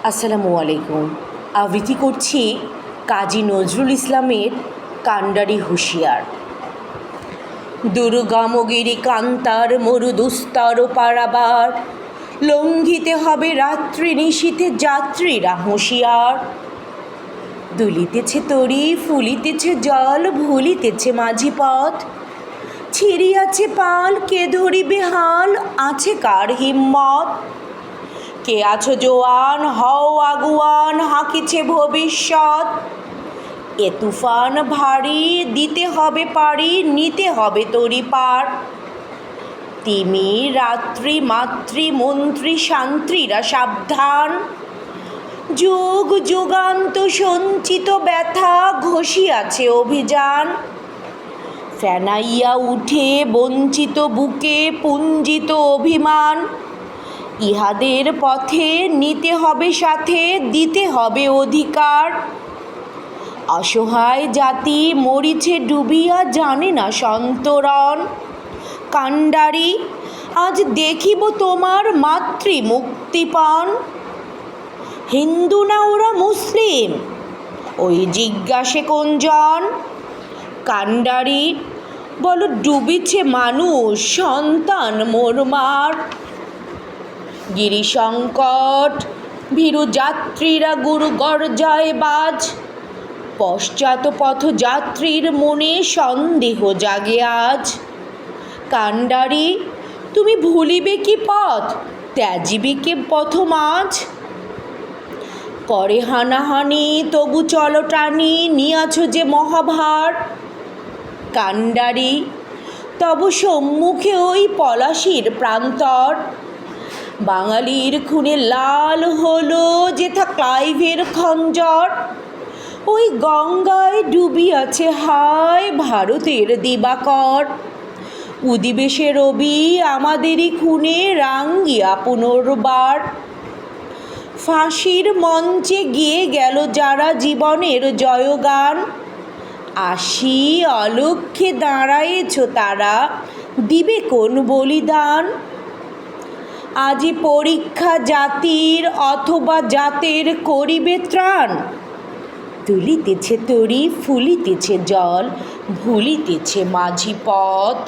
আসসালামু আলাইকুম। আবৃত্তি করছি কাজী নজরুল ইসলামের কান্ডারি হুঁশিয়ার। দুর্গমগিরি কান্তার মরুদুস্তর পারাবার, লঙ্ঘিতে হবে রাত্রি নিশীথে যাত্রীরা হুঁশিয়ার। দুলিতেছে তরি, ফুলিতেছে জল, ভুলিতেছে মাঝি পথ, ছিড়িয়াছে পাল, কে ধরিবে হাল, আছে কার হিম্মত? কে আছো জোয়ান, হও আগুয়ান, হাঁকিছে ভবিষ্যৎ। এ তুফান ভারী, দিতে হবে পারি, নিতে হবে তরি পার। তিমি রাত্রি মাতৃ মন্ত্রী শান্ত্রীরা সাবধান, যুগ যুগান্ত সঞ্চিত ব্যথা ঘষিয়াছে অভিযান। ফেনাইয়া উঠে বঞ্চিত বুকে পুঞ্জিত অভিমান, ইহাদের পথে নিতে হবে সাথে, দিতে হবে অধিকার। অসহায় জাতি মরিছে ডুবিয়া, জানে না সন্তরণ। কান্ডারি, আজ দেখিব তোমার মাতৃ মুক্তিপণ। হিন্দু না ওরা মুসলিম, ওই জিজ্ঞাসে কোনজন? কান্ডারি, বলো ডুবিছে মানুষ, সন্তান মোরমার। গিরিসংকট ভীরু যাত্রীরা গুরু গর্জায় বাজ, পশ্চাৎ পথযাত্রীর মনে সন্দেহ জাগে আজ। কান্ডারি, তুমি ভুলিবে কি পথ, ত্যাজিবে কে পথ মাঝ? করে হানাহানি তবু চলো টানি, নিয়াছ যে মহাভার। কান্ডারি, তব সম্মুখে ওই পলাশির প্রান্তর, বাঙালির খুনে লাল হলো যেথা ক্লাইভের খঞ্জর। ওই গঙ্গায় ডুবিয়াছে হায় ভারতের দিবাকর, উদিবে রবি আমাদেরই খুনে রাঙ্গিয়া পুনর্বার। ফাঁসির মঞ্চে গিয়ে গেল যারা জীবনের জয়গান, আসি অলক্ষ্যে দাঁড়ায়েছ তারা, দিবে কোন বলিদান? আজি পরীক্ষা জাতির অথবা জাতের করিবে ত্রাণ, তুলিতেছে তরি, ফুলিতেছে জল, ভুলিতেছে মাঝি পথ।